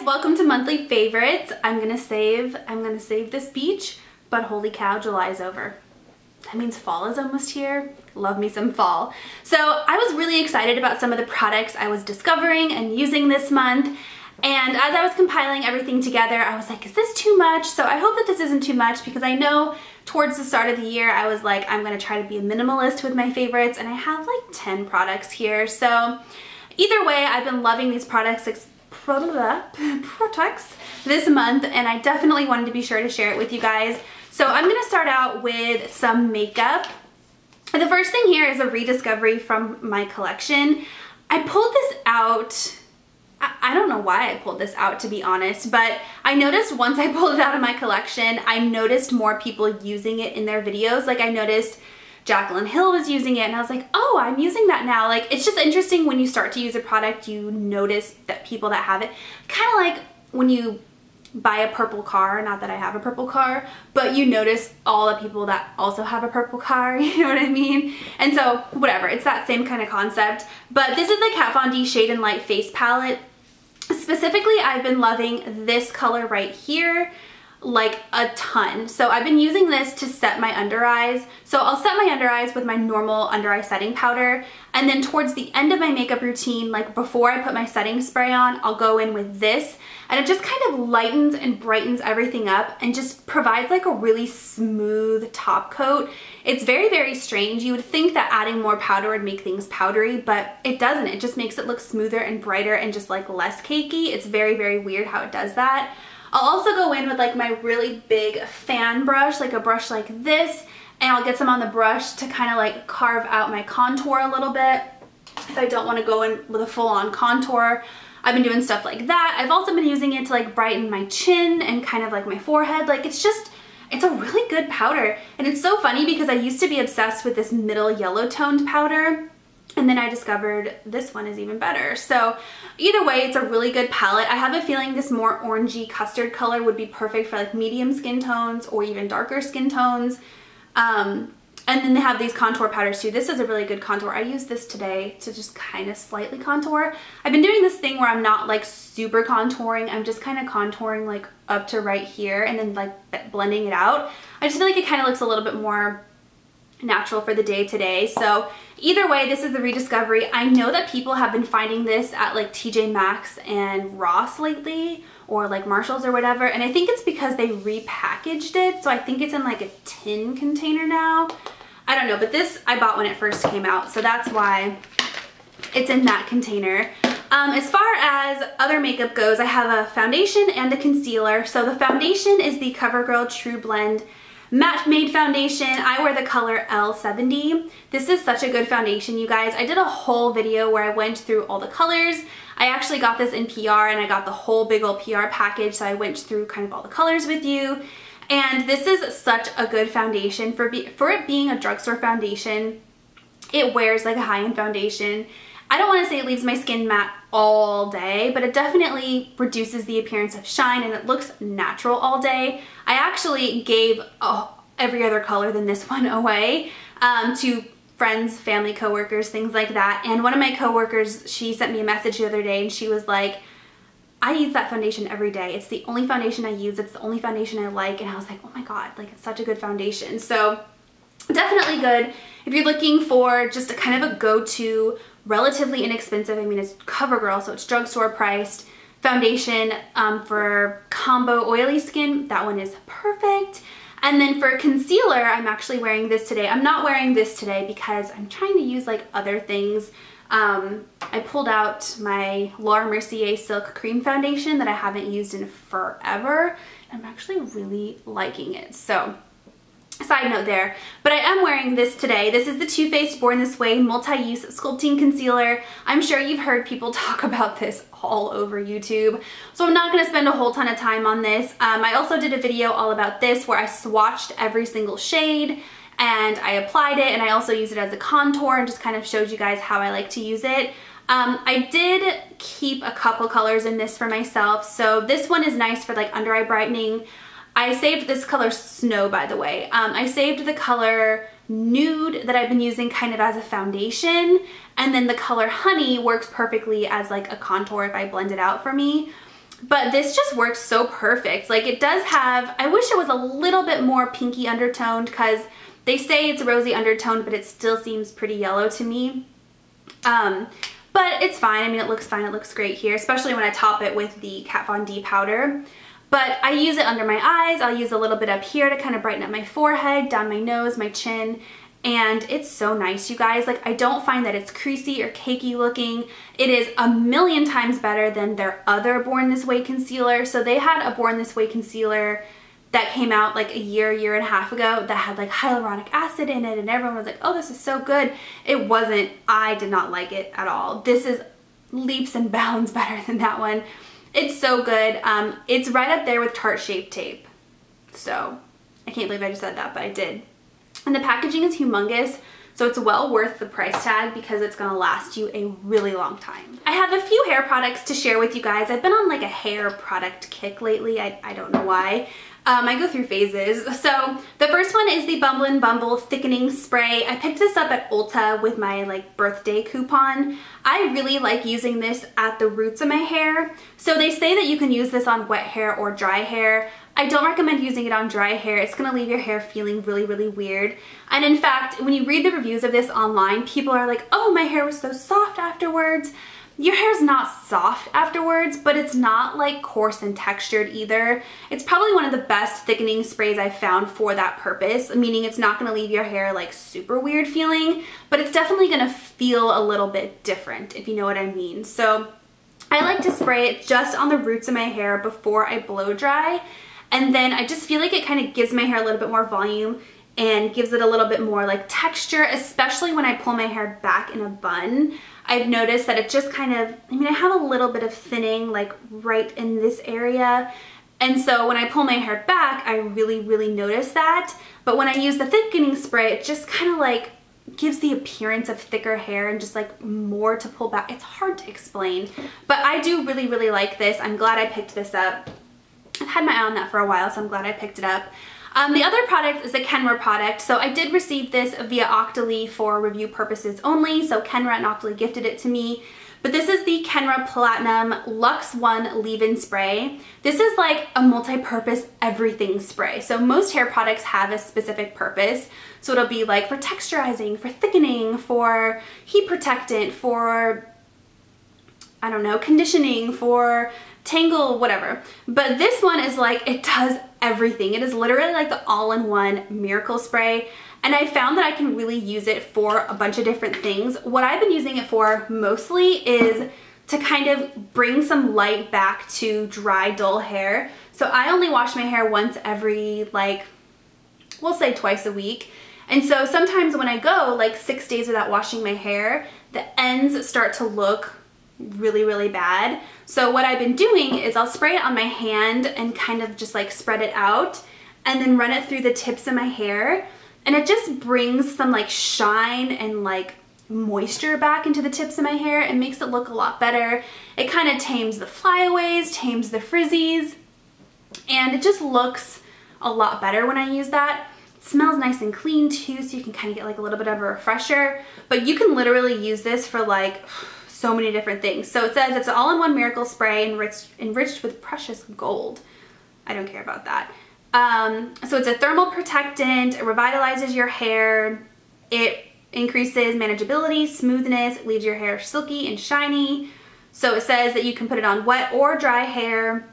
welcome to monthly favorites. I'm gonna save this beach, but holy cow, July's over. That means fall is almost here. Love me some fall. So I was really excited about some of the products I was discovering and using this month. And as I was compiling everything together, I was like, is this too much? So I hope that this isn't too much, because I know towards the start of the year, I was like, I'm gonna try to be a minimalist with my favorites, and I have like 10 products here. So either way, I've been loving these products this month, and I definitely wanted to be sure to share it with you guys. So I'm gonna start out with some makeup. And the first thing here is a rediscovery from my collection. I pulled this out, I don't know why I pulled this out, to be honest, but I noticed once I pulled it out of my collection, I noticed more people using it in their videos. Like I noticed Jaclyn Hill was using it, and I was like, oh, I'm using that now. Like, it's just interesting when you start to use a product, you notice that people that have it, kind of like when you buy a purple car, not that I have a purple car, but you notice all the people that also have a purple car, you know what I mean? And so, whatever, it's that same kind of concept. But this is the Kat Von D Shade and Light Face Palette. Specifically, I've been loving this color right here like a ton. So I've been using this to set my under eyes. So I'll set my under eyes with my normal under eye setting powder, and then towards the end of my makeup routine, like before I put my setting spray on, I'll go in with this, and it just kind of lightens and brightens everything up and just provides like a really smooth top coat. It's very, very strange. You would think that adding more powder would make things powdery, but it doesn't. It just makes it look smoother and brighter and just like less cakey. It's very, very weird how it does that. I'll also go in with like my really big fan brush, like a brush like this, and I'll get some on the brush to kind of like carve out my contour a little bit if I don't want to go in with a full-on contour. I've been doing stuff like that. I've also been using it to like brighten my chin and kind of like my forehead. Like it's a really good powder. And it's so funny because I used to be obsessed with this middle yellow toned powder, and then I discovered this one is even better. So either way, it's a really good palette. I have a feeling this more orangey custard color would be perfect for like medium skin tones or even darker skin tones. And then they have these contour powders too. This is a really good contour. I used this today to just kind of slightly contour. I've been doing this thing where I'm not like super contouring. I'm just kind of contouring like up to right here and then like blending it out. I just feel like it kind of looks a little bit more natural for the day today. So either way, this is the rediscovery. I know that people have been finding this at like TJ Maxx and Ross lately, or like Marshalls or whatever, and I think it's because they repackaged it. So I think it's in like a tin container now. I don't know, but this I bought when it first came out, so that's why it's in that container. As far as other makeup goes, I have a foundation and a concealer. So the foundation is the CoverGirl True Blend Matte Made Foundation. I wear the color L70. This is such a good foundation, you guys. I did a whole video where I went through all the colors. I actually got this in PR, and I got the whole big old PR package, so I went through kind of all the colors with you. And this is such a good foundation. For it being a drugstore foundation, it wears like a high-end foundation. I don't want to say it leaves my skin matte all day, but it definitely reduces the appearance of shine and it looks natural all day. I actually gave every other color than this one away to friends, family, coworkers, things like that. And one of my coworkers, she sent me a message the other day and she was like, I use that foundation every day. It's the only foundation I use. It's the only foundation I like. And I was like, oh my God, like it's such a good foundation. So definitely good if you're looking for just a kind of a go-to, relatively inexpensive. I mean, it's CoverGirl, so it's drugstore priced foundation for combo oily skin. That one is perfect. And then for concealer, I'm actually wearing this today. I'm not wearing this today because I'm trying to use like other things. I pulled out my Laura Mercier Silk Cream Foundation that I haven't used in forever. I'm actually really liking it. So side note there, but I am wearing this today. This is the Too Faced Born This Way Multi-Use Sculpting Concealer. I'm sure you've heard people talk about this all over YouTube, so I'm not going to spend a whole ton of time on this. I also did a video all about this where I swatched every single shade and I applied it, and I also used it as a contour and just kind of showed you guys how I like to use it. I did keep a couple colors in this for myself, so this one is nice for like under eye brightening. I saved this color Snow, by the way. I saved the color Nude that I've been using kind of as a foundation, and then the color Honey works perfectly as like a contour if I blend it out for me. But this just works so perfect. Like it does have, I wish it was a little bit more pinky undertoned because they say it's rosy undertoned, but it still seems pretty yellow to me. But it's fine. I mean, it looks fine. It looks great here, especially when I top it with the Kat Von D powder. But I use it under my eyes. I'll use a little bit up here to kind of brighten up my forehead, down my nose, my chin. And it's so nice, you guys. Like, I don't find that it's creasy or cakey looking. It is a million times better than their other Born This Way concealer. So they had a Born This Way concealer that came out like a year and a half ago that had like hyaluronic acid in it, and everyone was like, oh, this is so good. It wasn't. I did not like it at all. This is leaps and bounds better than that one. It's so good. It's right up there with Tarte Shape Tape. So I can't believe I just said that, but I did. And the packaging is humongous, so it's well worth the price tag because it's gonna last you a really long time. I have a few hair products to share with you guys. I've been on like a hair product kick lately. I don't know why. I go through phases. So the first one is the Bumble & Bumble Thickening Spray. I picked this up at Ulta with my like birthday coupon. I really like using this at the roots of my hair. So they say that you can use this on wet hair or dry hair. I don't recommend using it on dry hair. It's gonna leave your hair feeling really weird. And in fact, when you read the reviews of this online, people are like, oh, my hair was so soft afterwards. Your hair's not soft afterwards, but it's not like coarse and textured either. It's probably one of the best thickening sprays I've found for that purpose, meaning it's not gonna leave your hair like super weird feeling, but it's definitely gonna feel a little bit different, if you know what I mean. So I like to spray it just on the roots of my hair before I blow dry. And then I just feel like it kind of gives my hair a little bit more volume and gives it a little bit more like texture, especially when I pull my hair back in a bun. I've noticed that it just kind of, I mean, I have a little bit of thinning like right in this area. And so when I pull my hair back, I really notice that. But when I use the thickening spray, it just kind of like gives the appearance of thicker hair and just like more to pull back. It's hard to explain, but I do really like this. I'm glad I picked this up. I've had my eye on that for a while, so I'm glad I picked it up. The other product is a Kenra product. So I did receive this via Octoly for review purposes only. So Kenra and Octoly gifted it to me. But this is the Kenra Platinum Luxe 1 Leave-In Spray. This is like a multi-purpose everything spray. So most hair products have a specific purpose. So it'll be like for texturizing, for thickening, for heat protectant, for, I don't know, conditioning, for tangle, whatever. But this one is like, it does everything. It is literally like the all-in-one miracle spray. And I found that I can really use it for a bunch of different things. What I've been using it for mostly is to kind of bring some light back to dry, dull hair. So I only wash my hair once every, like, we'll say twice a week. And so sometimes when I go like 6 days without washing my hair, the ends start to look really bad. So what I've been doing is I'll spray it on my hand and kind of just like spread it out and then run it through the tips of my hair, and it just brings some like shine and like moisture back into the tips of my hair and makes it look a lot better. It kind of tames the flyaways, tames the frizzies, and it just looks a lot better when I use that. It smells nice and clean too, so you can kind of get like a little bit of a refresher, but you can literally use this for like so many different things. So it says it's an all-in-one miracle spray enriched with precious gold. I don't care about that. So it's a thermal protectant, it revitalizes your hair, it increases manageability, smoothness, it leaves your hair silky and shiny. So it says that you can put it on wet or dry hair.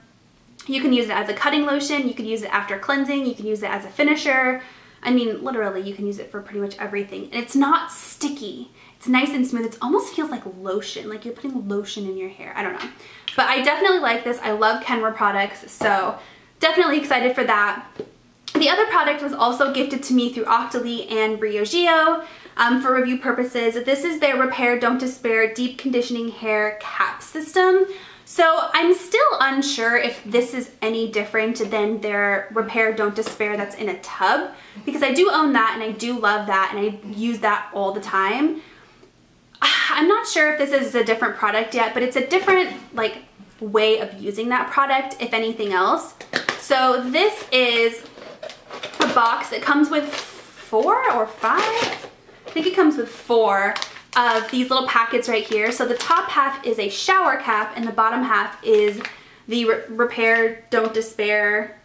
You can use it as a cutting lotion, you can use it after cleansing, you can use it as a finisher. I mean, literally, you can use it for pretty much everything. And it's not sticky. It's nice and smooth. It almost feels like lotion, like you're putting lotion in your hair. I don't know. But I definitely like this. I love Kenra products, so definitely excited for that. The other product was also gifted to me through Octoly and Briogeo for review purposes. This is their Repair Don't Despair Deep Conditioning Hair Cap System. So I'm still unsure if this is any different than their Repair Don't Despair that's in a tub, because I do own that and I do love that and I use that all the time. I'm not sure if this is a different product yet, but it's a different like way of using that product, if anything else. So this is a box that comes with 4 or 5, I think it comes with 4 of these little packets right here. So the top half is a shower cap and the bottom half is the Repair, Don't Despair,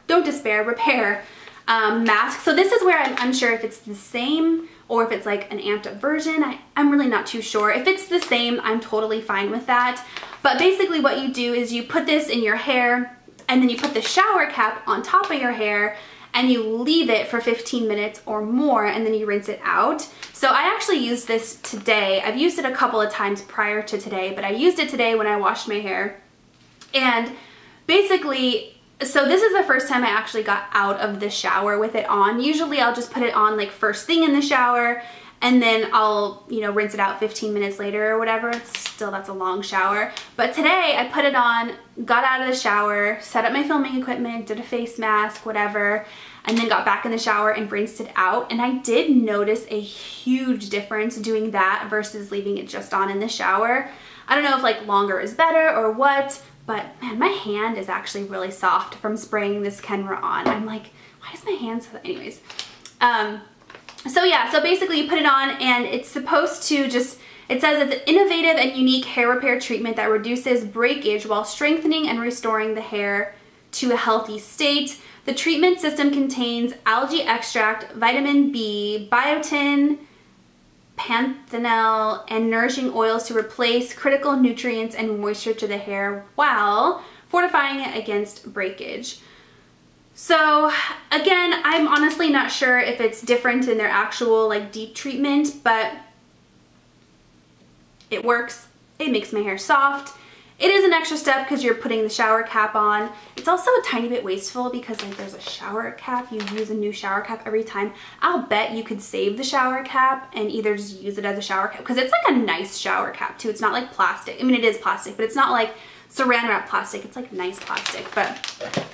Repair mask. So this is where I'm unsure if it's the same or if it's like an amped up version. I'm really not too sure. If it's the same, I'm totally fine with that. But basically what you do is you put this in your hair and then you put the shower cap on top of your hair and you leave it for 15 minutes or more and then you rinse it out. So I actually used this today. I've used it a couple of times prior to today, but I used it today when I washed my hair. And basically, so this is the first time I actually got out of the shower with it on. Usually I'll just put it on like first thing in the shower and then I'll, you know, rinse it out 15 minutes later or whatever. Still, that's a long shower. But today I put it on, got out of the shower, set up my filming equipment, did a face mask, whatever, and then got back in the shower and rinsed it out. And I did notice a huge difference doing that versus leaving it just on in the shower. I don't know if like longer is better or what, but man, my hand is actually really soft from spraying this Kenra on. I'm like, why is my hand so, anyways. So yeah, so basically you put it on and it's supposed to just, it says it's an innovative and unique hair repair treatment that reduces breakage while strengthening and restoring the hair to a healthy state. The treatment system contains algae extract, vitamin B, biotin, panthenol, and nourishing oils to replace critical nutrients and moisture to the hair while fortifying it against breakage. So again, I'm honestly not sure if it's different in their actual like deep treatment, but it works. It makes my hair soft. It is an extra step because you're putting the shower cap on. It's also a tiny bit wasteful because like there's a shower cap. You use a new shower cap every time. I'll bet you could save the shower cap and either just use it as a shower cap because it's like a nice shower cap too. It's not like plastic. I mean, it is plastic, but it's not like saran wrap plastic. It's like nice plastic. But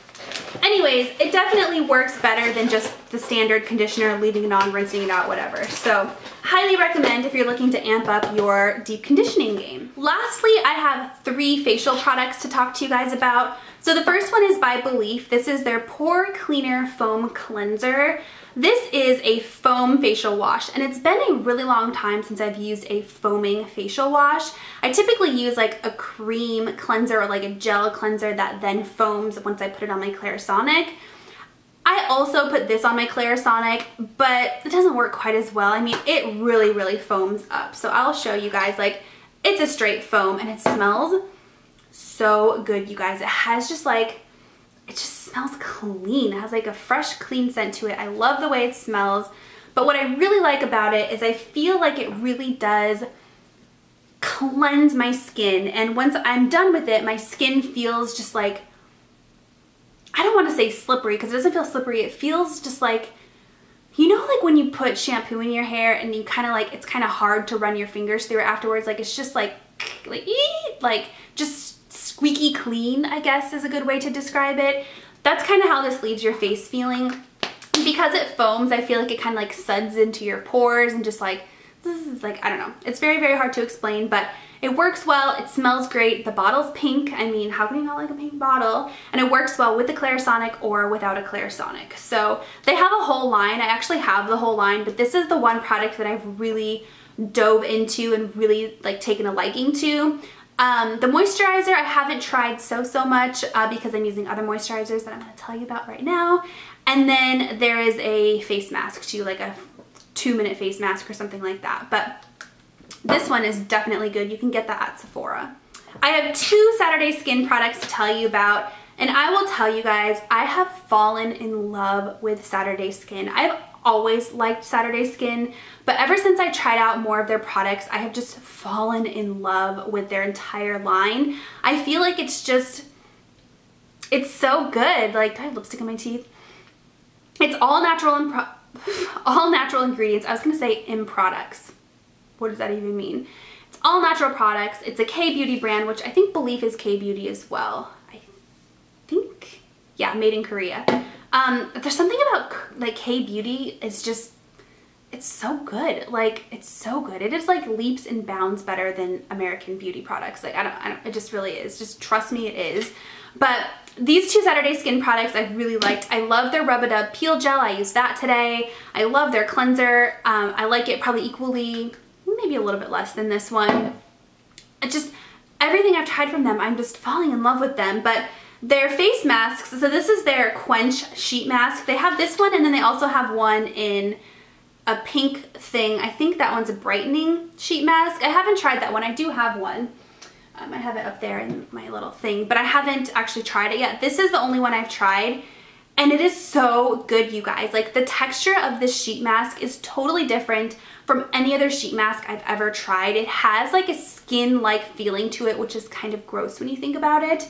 anyways, it definitely works better than just the standard conditioner, leaving it on, rinsing it out, whatever. So highly recommend if you're looking to amp up your deep conditioning game. Lastly, I have 3 facial products to talk to you guys about. So the first one is by Belif. This is their Pore Cleaner Foam Cleanser. This is a foam facial wash, and it's been a really long time since I've used a foaming facial wash. I typically use like a cream cleanser or like a gel cleanser that then foams once I put it on my Clarisonic. I also put this on my Clarisonic, but it doesn't work quite as well. I mean, it really foams up. So I'll show you guys, like, it's a straight foam and it smells so good, you guys. It has just like, it just smells clean. It has like a fresh, clean scent to it. I love the way it smells. But what I really like about it is I feel like it really does cleanse my skin. And once I'm done with it, my skin feels just like, I don't want to say slippery because it doesn't feel slippery. It feels just like, you know, like when you put shampoo in your hair and you kind of like, it's kind of hard to run your fingers through it afterwards. Like it's just like just squeaky clean, I guess is a good way to describe it. That's kind of how this leaves your face feeling. Because it foams, I feel like it kind of like suds into your pores and just like, this is like, I don't know. It's very hard to explain, but it works well. It smells great. The bottle's pink. I mean, how can you not like a pink bottle? And it works well with the Clarisonic or without a Clarisonic. So they have a whole line. I actually have the whole line, but this is the one product that I've really dove into and really like taken a liking to. The moisturizer I haven't tried so much because I'm using other moisturizers that I'm going to tell you about right now. And then there is a face mask too, like a 2-minute face mask or something like that. But this one is definitely good. You can get that at Sephora. I have 2 Saturday Skin products to tell you about, and I will tell you guys, I have fallen in love with Saturday Skin. I've always liked Saturday Skin, but ever since I tried out more of their products, I have just fallen in love with their entire line. I feel like it's just, it's so good. Like, do I have lipstick in my teeth? It's all natural and all natural ingredients. I was gonna say in products. What does that even mean? It's all natural products. It's a K-Beauty brand, which I think Belif is K-Beauty as well. I think, yeah, made in Korea. There's something about like K-Beauty is just, it's so good. Like, it's so good. It is like leaps and bounds better than American beauty products. Like, I don't, it just really is. Just trust me, it is. But these 2 Saturday Skin products I really liked. I love their Rub-A-Dub Peel Gel. I used that today. I love their cleanser. I like it probably equally, maybe a little bit less than this one. It just, everything I've tried from them, I'm just falling in love with them. But their face masks, so this is their Quench sheet mask. They have this one, and then they also have one in a pink thing. I think that one's a brightening sheet mask. I haven't tried that one. I do have one. I have it up there in my little thing, but I haven't actually tried it yet. This is the only one I've tried, and it is so good, you guys. Like, the texture of this sheet mask is totally different from any other sheet mask I've ever tried. It has like a skin-like feeling to it, which is kind of gross when you think about it.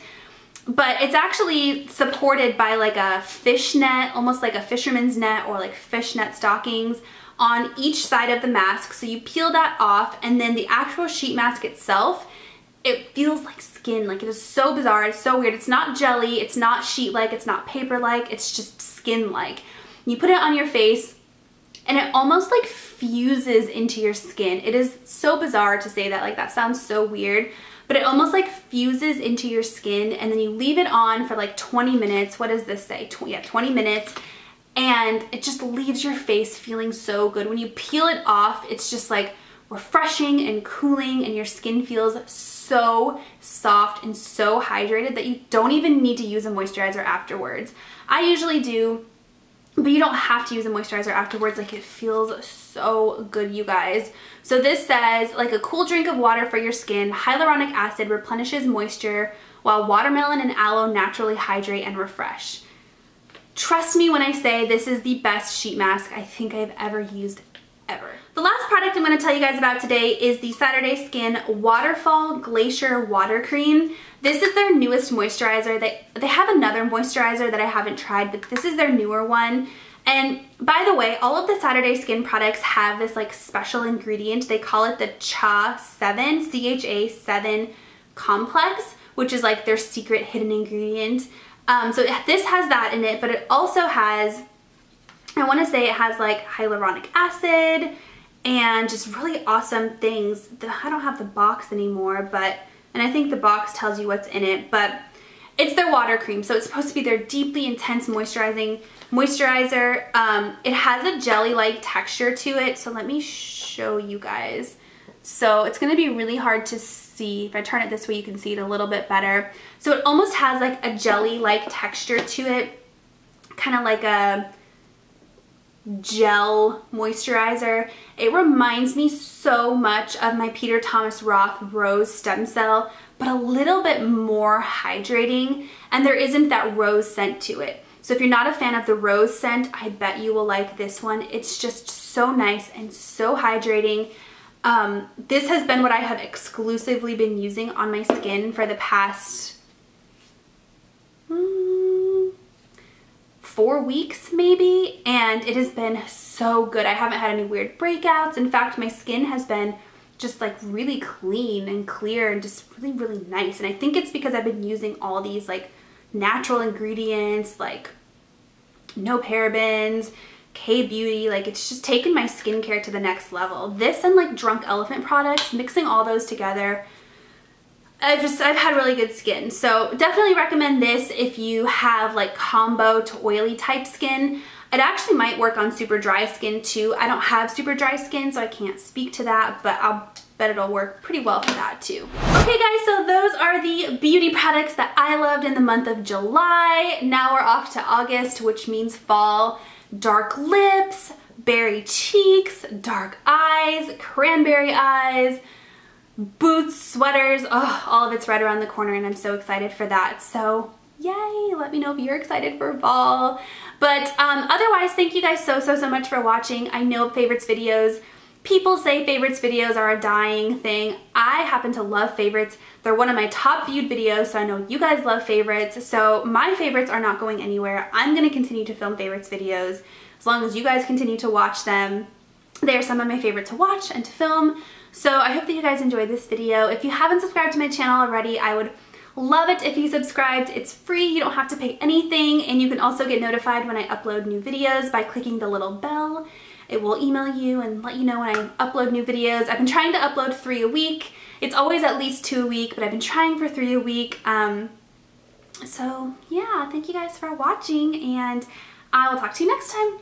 But it's actually supported by like a fishnet, almost like a fisherman's net or like fishnet stockings on each side of the mask. So you peel that off, and then the actual sheet mask itself, it feels like skin. Like, it is so bizarre. It's so weird. It's not jelly. It's not sheet-like. It's not paper-like. It's just skin-like. You put it on your face, and it almost like fuses into your skin. It is so bizarre to say that. Like, that sounds so weird. But it almost like fuses into your skin, and then you leave it on for like 20 minutes. What does this say? 20 minutes. And it just leaves your face feeling so good. When you peel it off, it's just like refreshing and cooling, and your skin feels so soft and so hydrated that you don't even need to use a moisturizer afterwards. I usually do, but you don't have to use a moisturizer afterwards. Like, it feels so good, you guys. So this says, like a cool drink of water for your skin, hyaluronic acid replenishes moisture while watermelon and aloe naturally hydrate and refresh. Trust me when I say this is the best sheet mask I think I've ever used ever. The last product I'm going to tell you guys about today is the Saturday Skin Waterfall Glacier Water Cream. This is their newest moisturizer. They have another moisturizer that I haven't tried, but this is their newer one. And by the way, all of the Saturday Skin products have this like special ingredient. They call it the CHA7, C-H-A-7 complex, which is like their secret hidden ingredient. So this has that in it, but it also has, I want to say it has like hyaluronic acid and just really awesome things. I don't have the box anymore, and I think the box tells you what's in it, but it's their water cream. So it's supposed to be their deeply intense moisturizer. It has a jelly-like texture to it. So let me show you guys. So it's going to be really hard to see. If I turn it this way, you can see it a little bit better. So it almost has like a jelly-like texture to it, kind of like a gel moisturizer. It reminds me so much of my Peter Thomas Roth Rose Stem Cell, but a little bit more hydrating, and there isn't that rose scent to it. So if you're not a fan of the rose scent, I bet you will like this one. It's just so nice and so hydrating. This has been what I have exclusively been using on my skin for the past 4 weeks maybe, and it has been so good. I haven't had any weird breakouts. In fact, my skin has been just like really clean and clear and just really, really nice. And I think it's because I've been using all these like natural ingredients, like no parabens, K-Beauty. Like, it's just taken my skincare to the next level. This and like Drunk Elephant products, mixing all those together, I've had really good skin. So definitely recommend this if you have like combo to oily type skin. It actually might work on super dry skin too. I don't have super dry skin, so I can't speak to that, but I'll bet it'll work pretty well for that too. Okay guys, so those are the beauty products that I loved in the month of July. Now we're off to August, which means fall. Dark lips, berry cheeks, dark eyes, cranberry eyes, boots, sweaters, oh, all of it's right around the corner, and I'm so excited for that. So yay, let me know if you're excited for fall. But otherwise, thank you guys so much for watching. I know favorites videos, people say favorites videos are a dying thing. I happen to love favorites. They're one of my top viewed videos, so I know you guys love favorites. So my favorites are not going anywhere. I'm gonna continue to film favorites videos as long as you guys continue to watch them. They are some of my favorite to watch and to film. So I hope that you guys enjoyed this video. If you haven't subscribed to my channel already, I would love it if you subscribed. It's free, you don't have to pay anything, and you can also get notified when I upload new videos by clicking the little bell. It will email you and let you know when I upload new videos. I've been trying to upload 3 a week. It's always at least 2 a week, but I've been trying for 3 a week. So yeah, thank you guys for watching, and I will talk to you next time.